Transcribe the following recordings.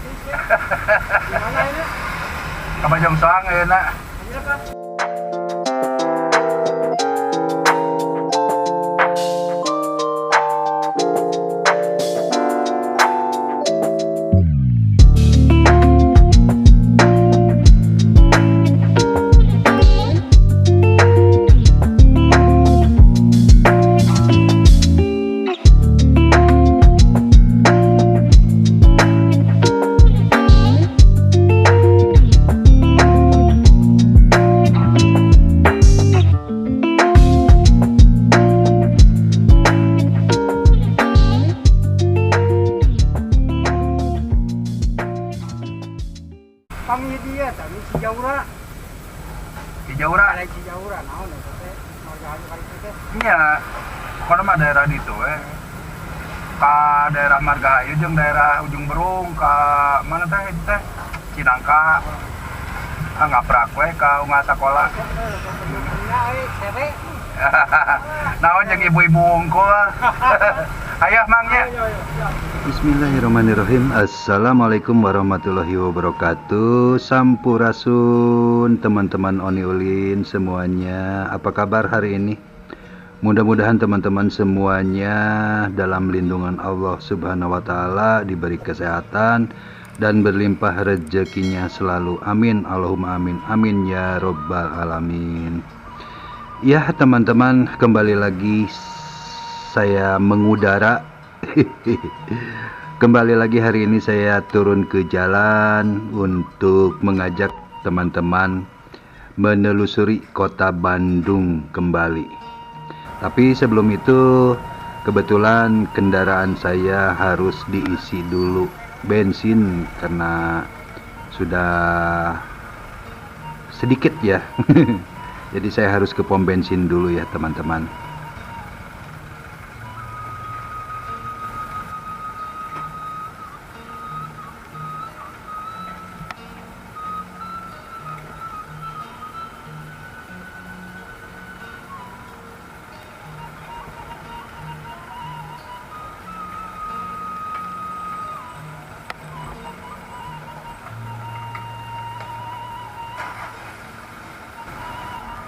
Di mana ini? Ke Bojong Soang enak. Ini apa? Kami dia tapi Cijaura. Cijaura. Ada Cijaura naon eta teh? Marga anu kali teh. Nya, kono mah daerah ditu ka daerah Margahayu jeung daerah Ujung Berung ka mana teh itu teh? Cinangka. Ngaprak we ka unggah sakola. Ya sere. Naon jeung ibu-ibu unggul. Aya mangnya. Bismillahirrahmanirrahim. Assalamualaikum warahmatullahi wabarakatuh. Sampurasun teman-teman Oni Ulin semuanya. Apa kabar hari ini? Mudah-mudahan teman-teman semuanya dalam lindungan Allah Subhanahu wa taala, diberi kesehatan dan berlimpah rezekinya selalu. Amin. Allahumma amin. Amin ya rabbal alamin. Ya teman-teman, kembali lagi saya mengudara. Kembali lagi hari ini saya turun ke jalan untuk mengajak teman-teman menelusuri kota Bandung kembali. Tapi sebelum itu kebetulan kendaraan saya harus diisi dulu bensin karena sudah sedikit ya. Jadi saya harus ke pom bensin dulu ya teman-teman.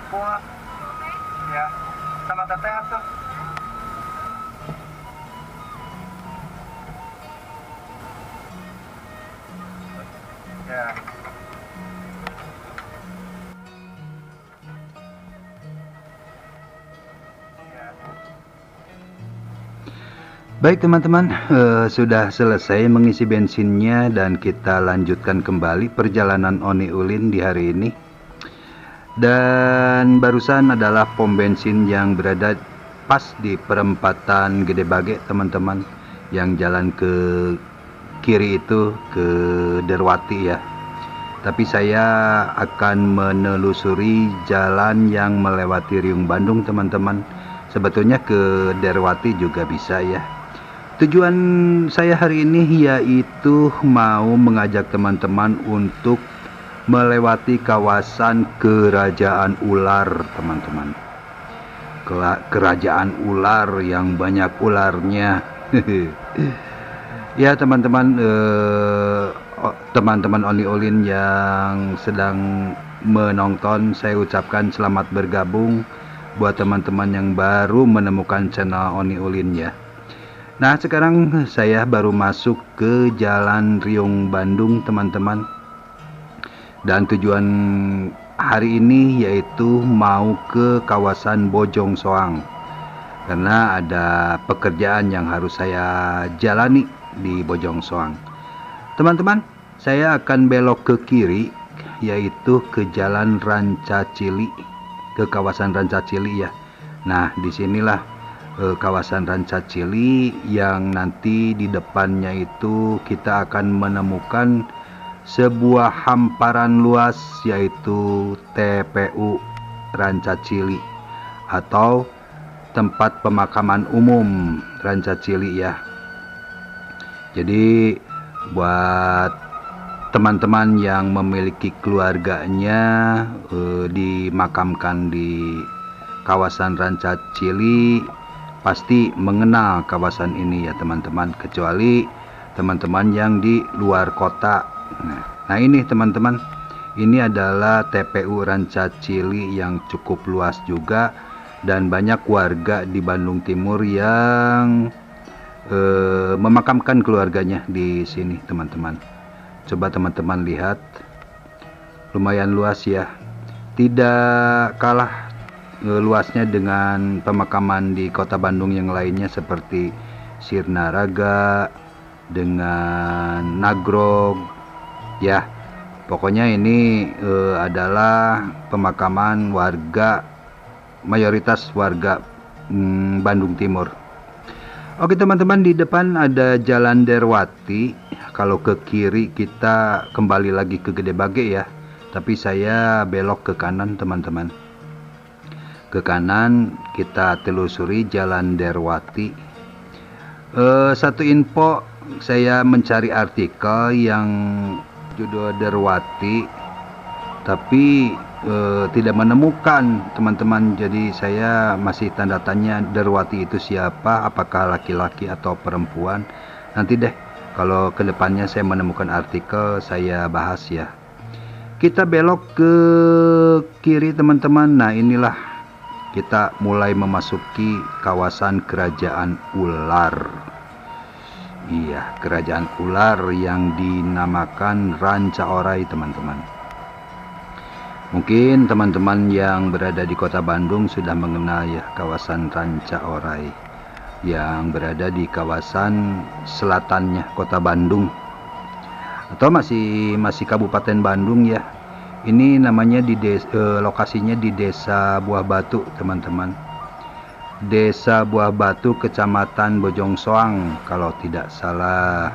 Kuah. Ya, sama teteh atuh. Ya. Baik teman-teman, sudah selesai mengisi bensinnya dan kita lanjutkan kembali perjalanan Oni Ulin di hari ini. Dan barusan adalah pom bensin yang berada pas di perempatan Gede Bage teman-teman, yang jalan ke kiri itu ke Derwati ya. Tapi saya akan menelusuri jalan yang melewati Riung Bandung teman-teman. Sebetulnya ke Derwati juga bisa ya. Tujuan saya hari ini yaitu mau mengajak teman-teman untuk melewati kawasan Kerajaan Ular teman-teman. Kerajaan Ular yang banyak ularnya. Ya teman-teman, teman-teman Oni Ulin yang sedang menonton, saya ucapkan selamat bergabung buat teman-teman yang baru menemukan channel Oni Ulin ya. Nah sekarang saya baru masuk ke Jalan Riung Bandung teman-teman. Dan tujuan hari ini yaitu mau ke kawasan Bojong Soang, karena ada pekerjaan yang harus saya jalani di Bojong Soang. Teman-teman, saya akan belok ke kiri, yaitu ke Jalan Rancacili, ke kawasan Rancacili ya. Nah, disinilah kawasan Rancacili yang nanti di depannya itu kita akan menemukan sebuah hamparan luas, yaitu TPU Rancacili atau tempat pemakaman umum Rancacili ya. Jadi buat teman-teman yang memiliki keluarganya dimakamkan di kawasan Rancacili pasti mengenal kawasan ini ya teman-teman, kecuali teman-teman yang di luar kota. Nah ini teman-teman, ini adalah TPU Rancacili yang cukup luas juga, dan banyak warga di Bandung Timur yang memakamkan keluarganya di sini teman-teman. Coba teman-teman lihat, lumayan luas ya, tidak kalah luasnya dengan pemakaman di kota Bandung yang lainnya seperti Sirnaraga dengan Nagrog ya. Pokoknya ini adalah pemakaman warga, mayoritas warga Bandung Timur. Oke teman-teman, di depan ada Jalan Derwati. Kalau ke kiri kita kembali lagi ke Gede Bage ya, tapi saya belok ke kanan teman-teman. Ke kanan kita telusuri Jalan Derwati. Satu info, saya mencari artikel yang judul Derwati, tapi tidak menemukan teman-teman. Jadi saya masih tanda tanya, Derwati itu siapa, apakah laki-laki atau perempuan. Nanti deh kalau kedepannya saya menemukan artikel, saya bahas ya. Kita belok ke kiri teman-teman. Nah inilah kita mulai memasuki kawasan Kerajaan Ular. Iya, Kerajaan Ular yang dinamakan Rancaorai teman-teman. Mungkin teman-teman yang berada di kota Bandung sudah mengenal ya kawasan Rancaorai yang berada di kawasan selatannya kota Bandung, atau masih Kabupaten Bandung ya. Ini namanya lokasinya di Desa Buah Batu teman-teman. Desa Buah Batu, Kecamatan Bojongsoang kalau tidak salah.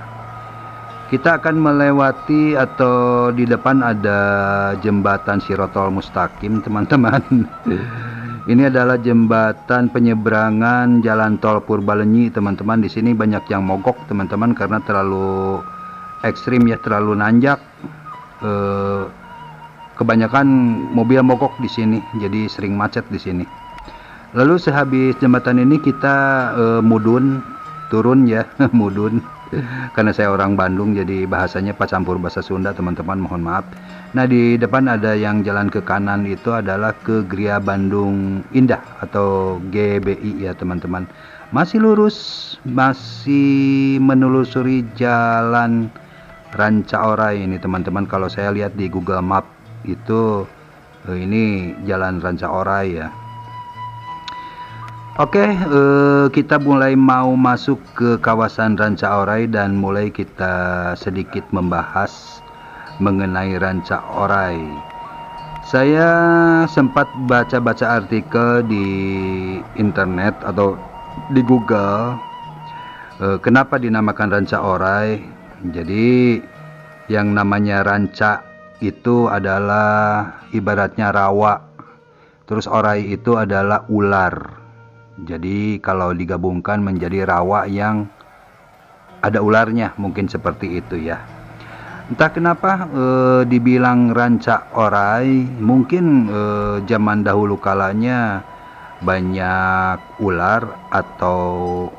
Kita akan melewati, atau di depan ada jembatan Sirotol Mustaqim teman-teman. Ini adalah jembatan penyeberangan jalan tol Purbalenyi teman-teman. Di sini banyak yang mogok teman-teman karena terlalu ekstrim ya, terlalu nanjak. Kebanyakan mobil mogok di sini, jadi sering macet di sini. Lalu sehabis jembatan ini kita mudun, turun ya, mudun. Karena saya orang Bandung, jadi bahasanya campur bahasa Sunda teman-teman, mohon maaf. Nah di depan ada yang jalan ke kanan, itu adalah ke Gria Bandung Indah atau GBI ya teman-teman. Masih lurus, masih menelusuri jalan Rancaorai ini teman-teman. Kalau saya lihat di Google Map itu ini jalan Rancaorai ya. Oke, kita mulai mau masuk ke kawasan Rancaorai dan mulai kita sedikit membahas mengenai Rancaorai. Saya sempat baca-baca artikel di internet atau di Google, kenapa dinamakan Rancaorai. Jadi yang namanya ranca itu adalah ibaratnya rawa, terus orai itu adalah ular. Jadi kalau digabungkan menjadi rawa yang ada ularnya, mungkin seperti itu ya. Entah kenapa dibilang Rancaorai, mungkin zaman dahulu kalanya banyak ular, atau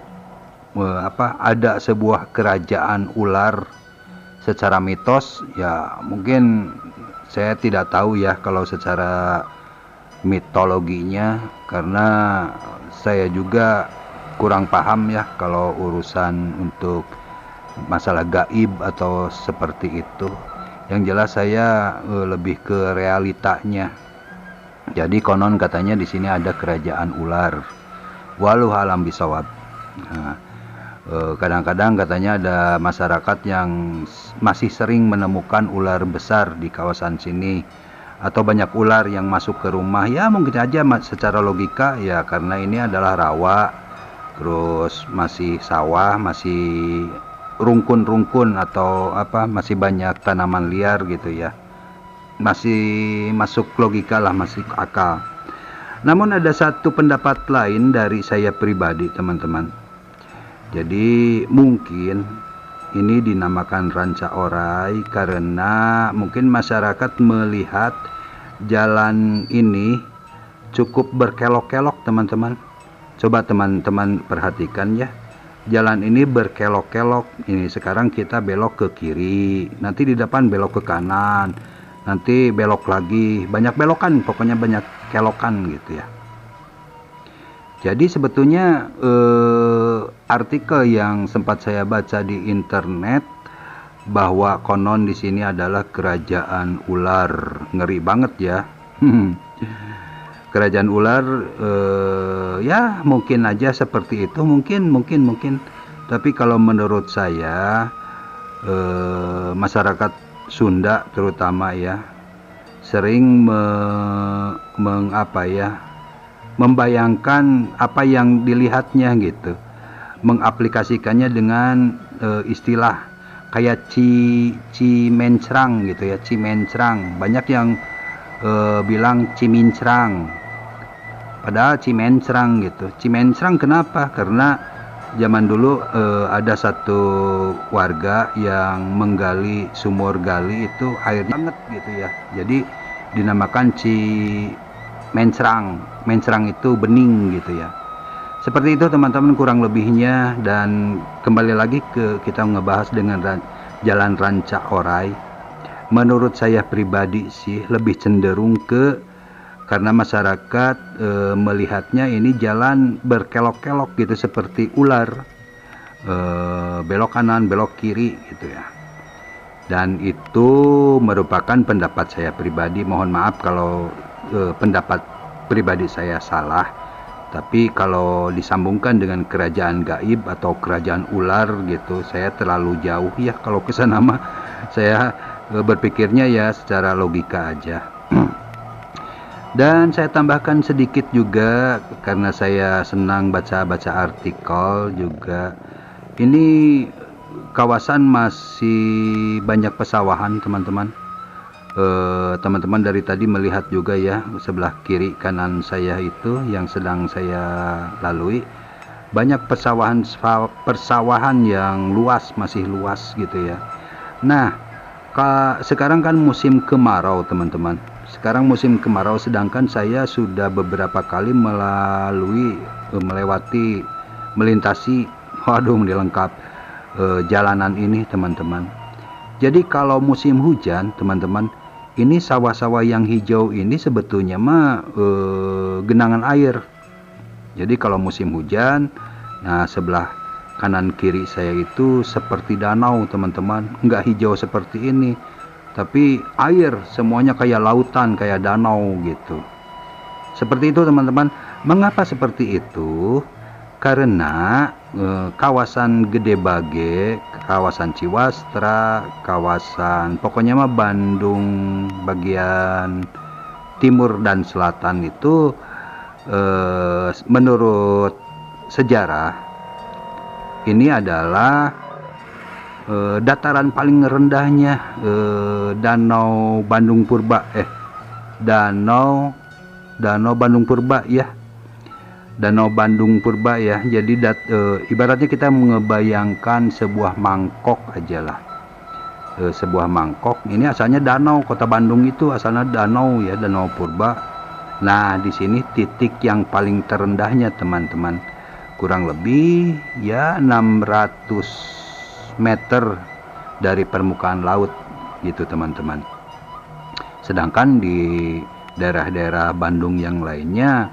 ada sebuah kerajaan ular secara mitos ya. Mungkin saya tidak tahu ya kalau secara mitologinya, karena saya juga kurang paham ya kalau urusan untuk masalah gaib atau seperti itu. Yang jelas saya lebih ke realitanya. Jadi konon katanya di sini ada kerajaan ular. Walau alam bisawab. Nah, kadang-kadang katanya ada masyarakat yang masih sering menemukan ular besar di kawasan sini, atau banyak ular yang masuk ke rumah. Ya mungkin aja secara logika ya, karena ini adalah rawa, terus masih sawah, masih rungkun-rungkun atau masih banyak tanaman liar gitu ya. Masih masuk logika lah, masih akal. Namun ada satu pendapat lain dari saya pribadi teman-teman. Jadi mungkin ini dinamakan Rancaorai karena mungkin masyarakat melihat jalan ini cukup berkelok-kelok teman-teman. Coba teman-teman perhatikan ya. jalan ini berkelok-kelok. Ini sekarang kita belok ke kiri, nanti di depan belok ke kanan, nanti belok lagi, banyak belokan, pokoknya banyak kelokan gitu ya. Jadi sebetulnya artikel yang sempat saya baca di internet bahwa konon di sini adalah kerajaan ular, ngeri banget ya. Kerajaan ular, ya mungkin aja seperti itu, mungkin. Tapi kalau menurut saya, masyarakat Sunda terutama ya, sering membayangkan apa yang dilihatnya gitu, mengaplikasikannya dengan istilah kayak cimencrang gitu ya, cimencrang. Banyak yang bilang cimincrang, padahal cimencrang gitu. Cimencrang kenapa? Karena zaman dulu ada satu warga yang menggali sumur gali itu air banget gitu ya, jadi dinamakan cimencrang. Mencrang itu bening gitu ya. Seperti itu teman-teman kurang lebihnya. Dan kembali lagi ke kita ngebahas dengan jalan Ranca Orai. Menurut saya pribadi sih lebih cenderung karena masyarakat melihatnya ini jalan berkelok-kelok gitu seperti ular, belok kanan belok kiri gitu ya. Dan itu merupakan pendapat saya pribadi. Mohon maaf kalau pendapat pribadi saya salah. Tapi kalau disambungkan dengan kerajaan gaib atau kerajaan ular gitu, saya terlalu jauh ya kalau ke sana mah. Saya berpikirnya ya secara logika aja. Dan saya tambahkan sedikit juga karena saya senang baca-baca artikel juga. Ini kawasan masih banyak pesawahan teman-teman. Teman-teman dari tadi melihat juga ya, sebelah kiri kanan saya itu yang sedang saya lalui, banyak persawahan yang luas, masih luas gitu ya. Nah, sekarang kan musim kemarau teman-teman. Sekarang musim kemarau, sedangkan saya sudah beberapa kali melintasi, waduh lengkap jalanan ini teman-teman. Jadi kalau musim hujan teman-teman, ini sawah-sawah yang hijau ini sebetulnya mah genangan air. Jadi kalau musim hujan, nah sebelah kanan kiri saya itu seperti danau teman-teman. Nggak hijau seperti ini, tapi air semuanya kayak lautan, kayak danau gitu. Seperti itu teman-teman. Mengapa seperti itu? Karena kawasan Gede Bage, kawasan Ciwastra, kawasan pokoknya mah Bandung bagian timur dan selatan itu menurut sejarah ini adalah dataran paling rendahnya Danau Bandung Purba Danau Bandung Purba ya. Danau Bandung Purba ya. Jadi ibaratnya kita mengebayangkan sebuah mangkok aja lah. Sebuah mangkok ini asalnya danau, kota Bandung itu asalnya danau ya, Danau Purba. Nah, di sini titik yang paling terendahnya teman-teman, kurang lebih ya 600 meter dari permukaan laut gitu teman-teman. Sedangkan di daerah-daerah Bandung yang lainnya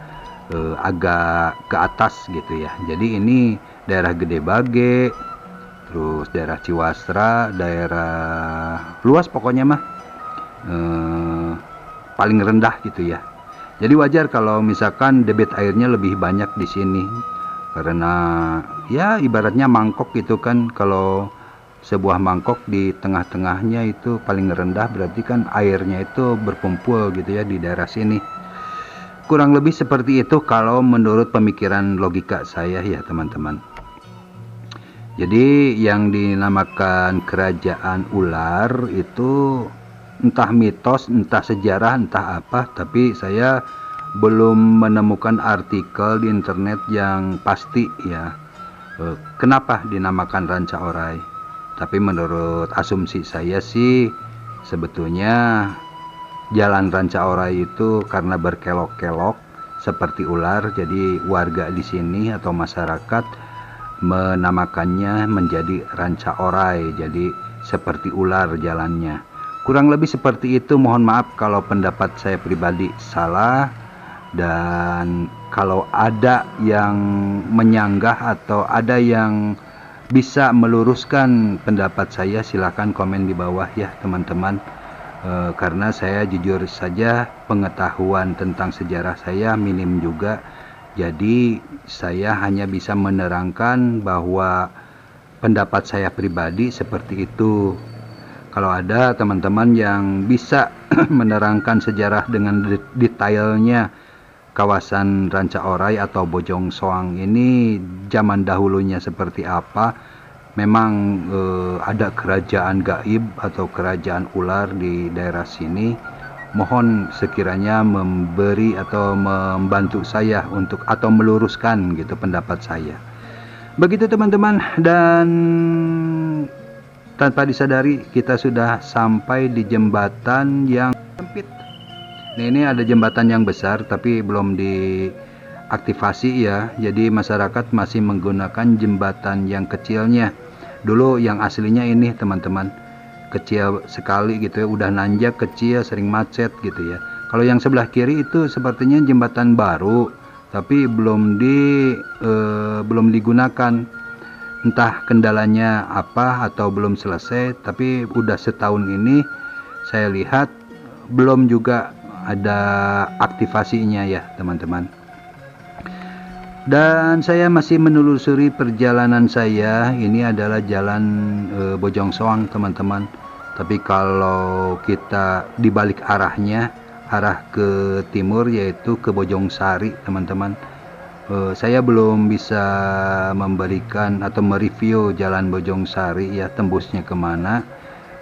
agak ke atas gitu ya. Jadi ini daerah Gede Bage, terus daerah Ciwastra, daerah luas pokoknya mah paling rendah gitu ya. Jadi wajar kalau misalkan debit airnya lebih banyak di sini, karena ya ibaratnya mangkok gitu kan. Kalau sebuah mangkok di tengah-tengahnya itu paling rendah, berarti kan airnya itu berkumpul gitu ya di daerah sini. Kurang lebih seperti itu kalau menurut pemikiran logika saya ya teman-teman. Jadi yang dinamakan kerajaan ular itu entah mitos, entah sejarah, entah apa, tapi saya belum menemukan artikel di internet yang pasti ya kenapa dinamakan Ranca Orai. Tapi menurut asumsi saya sih sebetulnya jalan Ranca Orai itu karena berkelok-kelok seperti ular, jadi warga di sini atau masyarakat menamakannya menjadi Ranca Orai, jadi seperti ular jalannya. Kurang lebih seperti itu. Mohon maaf kalau pendapat saya pribadi salah, dan kalau ada yang menyanggah atau ada yang bisa meluruskan pendapat saya, silakan komen di bawah ya teman-teman. Karena saya jujur saja pengetahuan tentang sejarah saya minim juga, jadi saya hanya bisa menerangkan bahwa pendapat saya pribadi seperti itu. Kalau ada teman-teman yang bisa menerangkan sejarah dengan detailnya kawasan Ranca Orai atau Bojong Soang ini zaman dahulunya seperti apa, memang ada kerajaan gaib atau kerajaan ular di daerah sini, mohon sekiranya memberi atau membantu saya untuk atau meluruskan gitu pendapat saya. Begitu teman-teman, dan tanpa disadari kita sudah sampai di jembatan yang sempit. Nah, ini ada jembatan yang besar tapi belum diaktifasi ya. Jadi masyarakat masih menggunakan jembatan yang kecilnya. Dulu yang aslinya ini teman-teman, kecil sekali gitu ya, udah nanjak, kecil, sering macet gitu ya. Kalau yang sebelah kiri itu sepertinya jembatan baru tapi belum digunakan. Entah kendalanya apa atau belum selesai, tapi udah setahun ini saya lihat belum juga ada aktivasinya ya teman-teman. Dan saya masih menelusuri perjalanan saya. Ini adalah jalan Bojong Soang teman-teman, tapi kalau kita dibalik arahnya, arah ke timur yaitu ke Bojong Sari teman-teman. Saya belum bisa memberikan atau mereview jalan Bojong Sari ya, tembusnya kemana,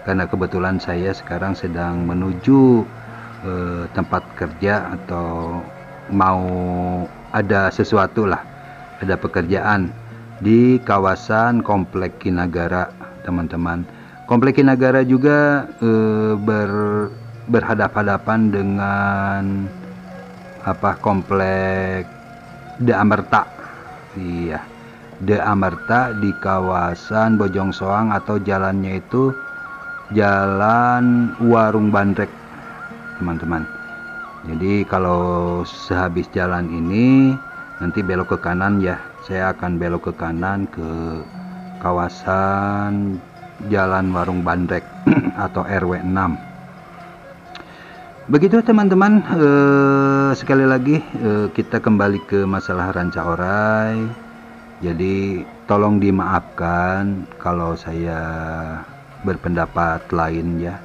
karena kebetulan saya sekarang sedang menuju tempat kerja atau mau ada sesuatu lah, ada pekerjaan di kawasan Komplek Kinagara teman-teman. Komplek Kinagara juga berhadap-hadapan dengan komplek De Amerta. Iya, De Amerta di kawasan Bojong Soang, atau jalannya itu Jalan Warung Bandrek teman-teman. Jadi kalau sehabis jalan ini nanti belok ke kanan ya. Saya akan belok ke kanan ke kawasan Jalan Warung Bandrek atau RW 6. Begitu teman-teman, sekali lagi kita kembali ke masalah Ranca Orai. Jadi tolong dimaafkan kalau saya berpendapat lain ya.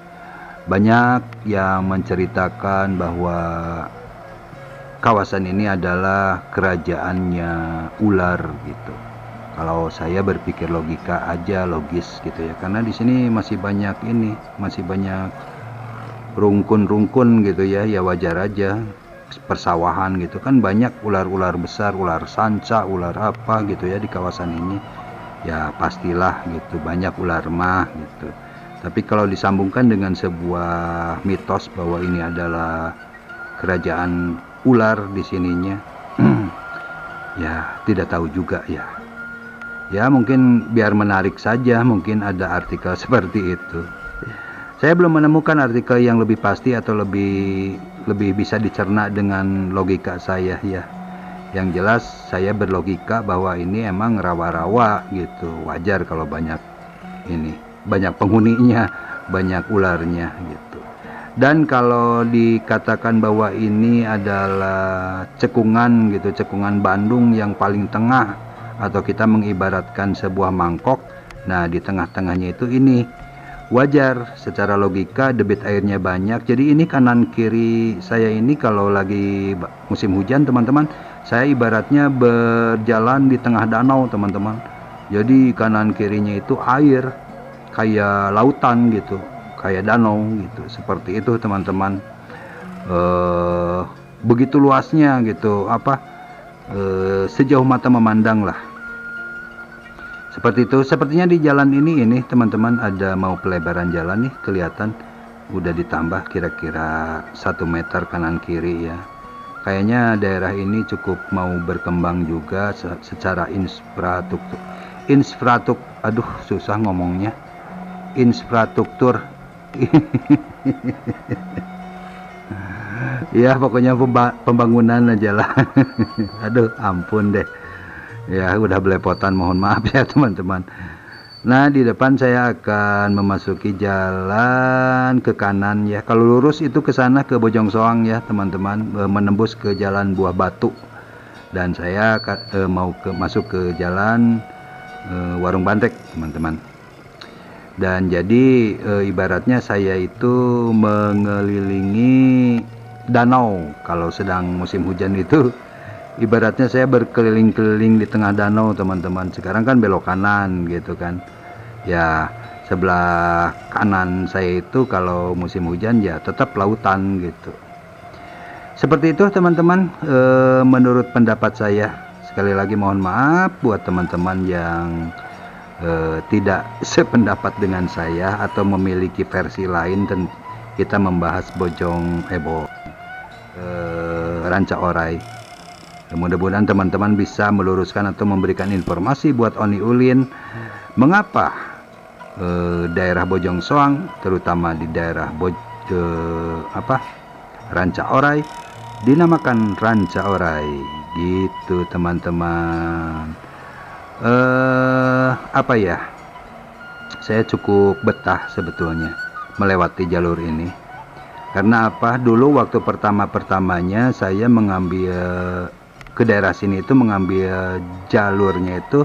Banyak yang menceritakan bahwa kawasan ini adalah kerajaannya ular gitu. Kalau saya berpikir logika aja, logis gitu ya. Karena di sini masih banyak rungkun-rungkun gitu ya, ya wajar aja, persawahan gitu kan, banyak ular-ular besar, ular sanca, ular apa gitu ya di kawasan ini, ya pastilah gitu, banyak ular mah gitu. Tapi kalau disambungkan dengan sebuah mitos bahwa ini adalah kerajaan ular di sininya, ya tidak tahu juga ya. Ya mungkin biar menarik saja, mungkin ada artikel seperti itu. Saya belum menemukan artikel yang lebih pasti atau lebih bisa dicerna dengan logika saya ya. Yang jelas saya berlogika bahwa ini emang rawa-rawa gitu. Wajar kalau banyak penghuninya, banyak ularnya gitu. Dan kalau dikatakan bahwa ini adalah cekungan gitu, cekungan Bandung yang paling tengah, atau kita mengibaratkan sebuah mangkok. Nah, di tengah-tengahnya itu ini wajar secara logika, debit airnya banyak. Jadi ini kanan kiri saya ini kalau lagi musim hujan teman-teman, saya ibaratnya berjalan di tengah danau teman-teman. Jadi kanan kirinya itu air kayak lautan gitu, kayak danau gitu, seperti itu teman-teman. Begitu luasnya gitu, sejauh mata memandang lah. Seperti itu. Sepertinya di jalan ini teman-teman ada mau pelebaran jalan nih, kelihatan udah ditambah kira-kira 1 meter kanan kiri ya. Kayaknya daerah ini cukup mau berkembang juga secara aduh susah ngomongnya, infrastruktur. Ya pokoknya pembangunan aja lah. Aduh ampun deh ya, udah belepotan, mohon maaf ya teman-teman. Nah di depan saya akan memasuki jalan ke kanan ya, kalau lurus itu ke sana ke Bojongsoang ya teman-teman, menembus ke jalan Buah Batu, dan saya mau masuk ke jalan Warung Bantek teman-teman. Dan jadi ibaratnya saya itu mengelilingi danau. Kalau sedang musim hujan itu ibaratnya saya berkeliling-keliling di tengah danau teman-teman. Sekarang kan belok kanan gitu kan ya, sebelah kanan saya itu kalau musim hujan ya tetap lautan gitu. Seperti itu teman-teman, menurut pendapat saya. Sekali lagi mohon maaf buat teman-teman yang tidak sependapat dengan saya atau memiliki versi lain. Dan kita membahas Ranca Orai. Mudah-mudahan teman-teman bisa meluruskan atau memberikan informasi buat Oni Ulin, mengapa daerah Bojongsoang, terutama di daerah Ranca Orai, dinamakan Ranca Orai gitu teman-teman. Apa ya, saya cukup betah sebetulnya melewati jalur ini. Karena apa, dulu waktu pertama-pertamanya saya mengambil ke daerah sini itu, mengambil jalurnya itu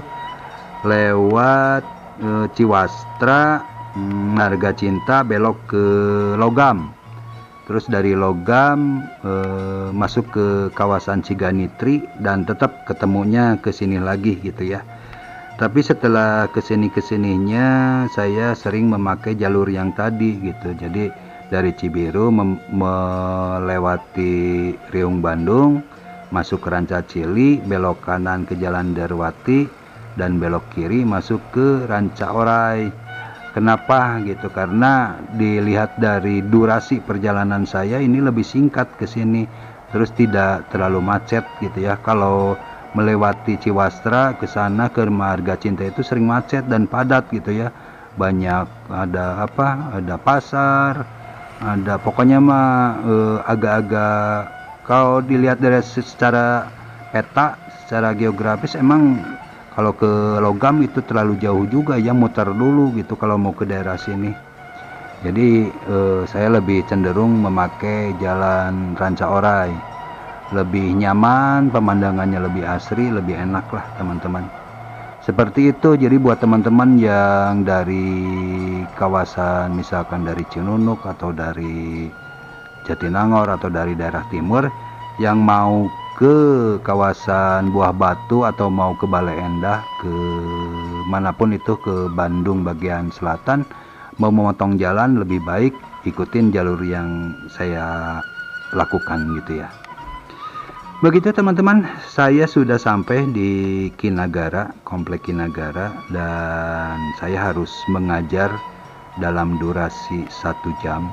lewat Ciwastra, Marga Cinta, belok ke Logam. Terus dari Logam masuk ke kawasan Ciganitri, dan tetap ketemunya ke sini lagi gitu ya. Tapi setelah kesininya saya sering memakai jalur yang tadi gitu. Jadi dari Cibiru melewati Riung Bandung, masuk ke Ranca Cili, belok kanan ke Jalan Darwati, dan belok kiri masuk ke Ranca Orai. Kenapa gitu? Karena dilihat dari durasi perjalanan saya ini lebih singkat ke sini, terus tidak terlalu macet gitu ya. Kalau melewati Ciwastra ke sana ke Marga Cinta itu sering macet dan padat gitu ya. Banyak ada pasar, ada pokoknya mah agak-agak, kalau dilihat dari secara peta, secara geografis emang kalau ke Logam itu terlalu jauh juga ya, muter dulu gitu kalau mau ke daerah sini. Jadi saya lebih cenderung memakai jalan Ranca Orai, lebih nyaman, pemandangannya lebih asri, lebih enak lah teman-teman. Seperti itu. Jadi buat teman-teman yang dari kawasan misalkan dari Cinunuk atau dari Jatinangor atau dari daerah timur yang mau ke kawasan Buah Batu atau mau ke Bale Endah, ke manapun itu, ke Bandung bagian selatan, mau memotong jalan, lebih baik ikutin jalur yang saya lakukan gitu ya. Begitu teman-teman, saya sudah sampai di Kinagara, Komplek Kinagara, dan saya harus mengajar dalam durasi 1 jam,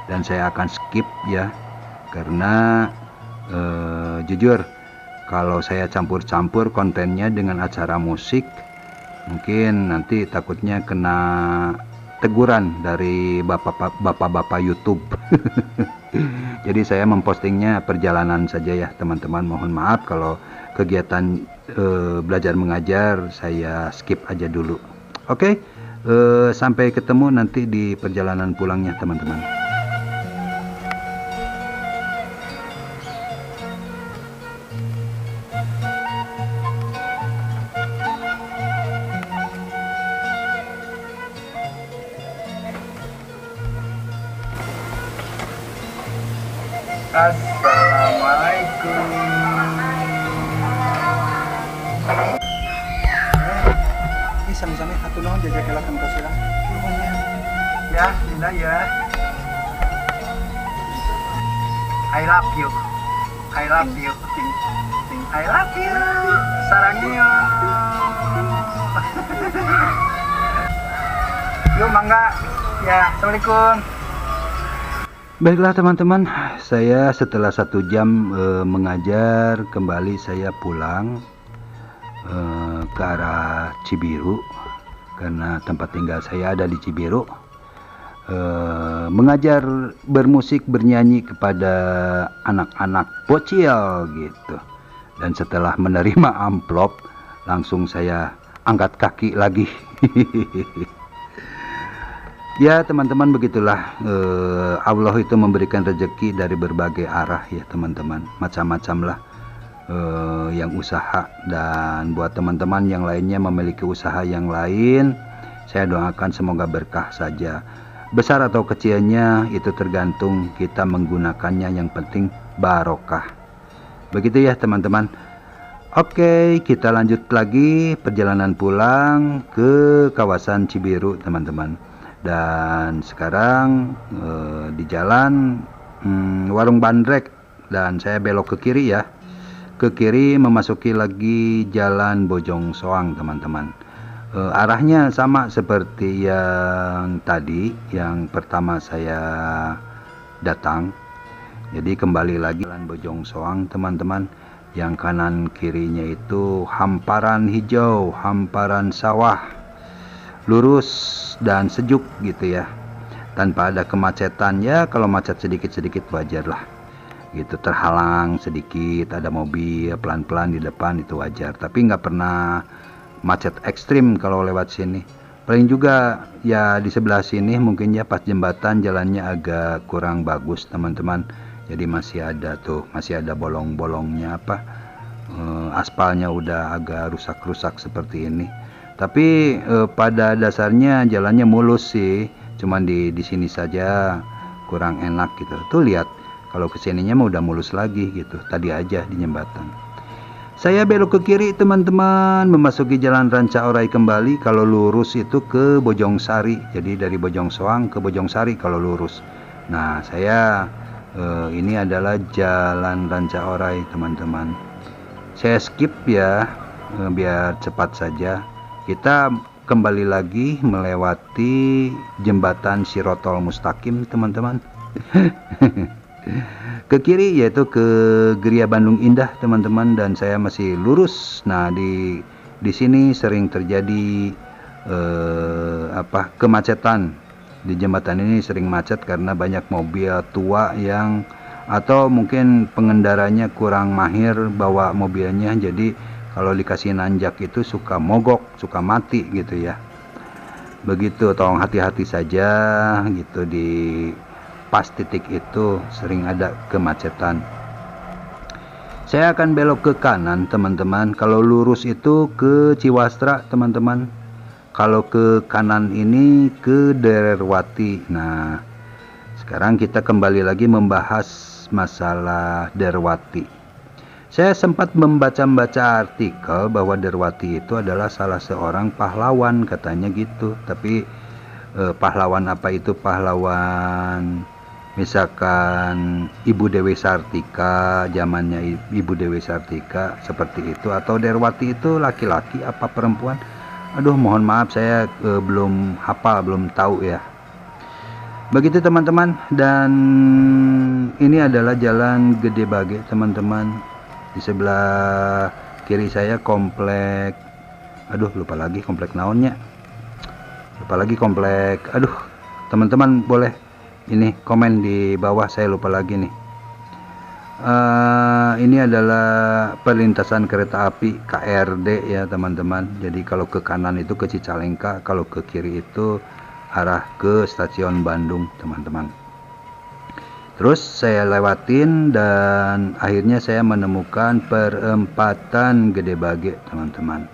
dan saya akan skip ya, karena jujur kalau saya campur-campur kontennya dengan acara musik, mungkin nanti takutnya kena teguran dari bapak-bapak YouTube. Jadi saya mempostingnya perjalanan saja ya teman-teman. Mohon maaf kalau kegiatan belajar mengajar saya skip aja dulu. Oke, sampai ketemu nanti di perjalanan pulangnya teman-teman. Assalamualaikum. Ini sami-sami atuh naon jajagelakeun ka sira. Ya, Dinda ya. I love you. I love you. I love you. Sarangnya. Yuk mangga. Ya, assalamualaikum. Baiklah teman-teman, saya setelah 1 jam mengajar, kembali saya pulang. ke arah Cibiru, karena tempat tinggal saya ada di Cibiru. Mengajar bermusik, bernyanyi kepada anak-anak bocil gitu. Dan setelah menerima amplop, langsung saya angkat kaki lagi. Ya teman-teman, begitulah Allah itu memberikan rezeki dari berbagai arah ya teman-teman, macam-macam lah yang usaha. Dan buat teman-teman yang lainnya memiliki usaha yang lain, saya doakan semoga berkah saja. Besar atau kecilnya itu tergantung kita menggunakannya, yang penting barokah. Begitu ya teman-teman. Oke, kita lanjut lagi perjalanan pulang ke kawasan Cibiru teman-teman. Dan sekarang di jalan Warung Bandrek, dan saya belok ke kiri ya. Ke kiri memasuki lagi jalan Bojong Soang teman-teman. Arahnya sama seperti yang tadi, yang pertama saya datang. Jadi kembali lagi jalan Bojong Soang teman-teman. Yang kanan kirinya itu hamparan hijau, hamparan sawah, lurus dan sejuk gitu ya, tanpa ada kemacetan. Ya kalau macet sedikit-sedikit wajar lah gitu, terhalang sedikit, ada mobil pelan-pelan di depan, itu wajar. Tapi nggak pernah macet ekstrim kalau lewat sini. Paling juga ya di sebelah sini mungkin ya pas jembatan jalannya agak kurang bagus teman-teman. Jadi masih ada bolong-bolongnya, aspalnya udah agak rusak-rusak seperti ini. Tapi pada dasarnya jalannya mulus sih, cuman di sini saja kurang enak gitu. Tuh lihat, kalau kesininya mah udah mulus lagi gitu. Tadi aja di jembatan. Saya belok ke kiri teman-teman, memasuki jalan Ranca Orai kembali. Kalau lurus itu ke Bojong Sari. Jadi dari Bojong Soang ke Bojong Sari kalau lurus. Nah saya ini adalah jalan Ranca Orai teman-teman. Saya skip ya biar cepat saja. Kita kembali lagi melewati jembatan Sirotol Mustaqim teman-teman. Ke kiri yaitu ke Gria Bandung Indah teman-teman, dan saya masih lurus. Nah di sini sering terjadi kemacetan. Di jembatan ini sering macet karena banyak mobil tua yang, atau mungkin pengendaranya kurang mahir bawa mobilnya, jadi kalau dikasih nanjak itu suka mogok, suka mati gitu ya. Begitu, tolong hati-hati saja gitu, di pas titik itu sering ada kemacetan. Saya akan belok ke kanan teman-teman. Kalau lurus itu ke Ciwastra teman-teman. Kalau ke kanan ini ke Derewati. Nah sekarang kita kembali lagi membahas masalah Derewati. Saya sempat membaca-baca artikel bahwa Derewati itu adalah salah seorang pahlawan katanya gitu. Tapi pahlawan apa itu pahlawan? Misalkan Ibu Dewi Sartika, zamannya Ibu Dewi Sartika seperti itu, atau Derewati itu laki-laki apa perempuan? Aduh mohon maaf, saya belum hafal, belum tahu ya. Begitu teman-teman. Dan ini adalah jalan Gede Bage teman-teman. Di sebelah kiri saya komplek, lupa lagi komplek naonnya, teman-teman boleh ini komen di bawah, saya lupa lagi nih. Ini adalah perlintasan kereta api KRD ya teman-teman. Jadi kalau ke kanan itu ke Cicalengka, kalau ke kiri itu arah ke stasiun Bandung teman-teman. Terus saya lewatin dan akhirnya saya menemukan perempatan Gede Bage teman-teman.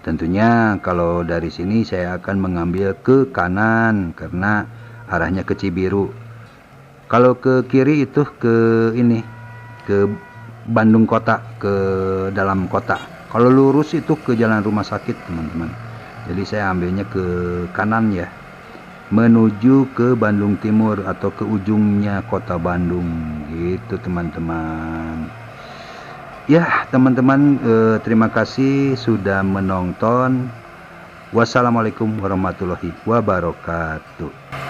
Tentunya kalau dari sini saya akan mengambil ke kanan karena arahnya ke Cibiru. Kalau ke kiri itu ke ini, ke Bandung kota, ke dalam kota. Kalau lurus itu ke jalan rumah sakit teman-teman. Jadi saya ambilnya ke kanan ya, menuju ke Bandung Timur atau ke ujungnya kota Bandung gitu teman-teman. Ya teman-teman, terima kasih sudah menonton. Wassalamualaikum warahmatullahi wabarakatuh.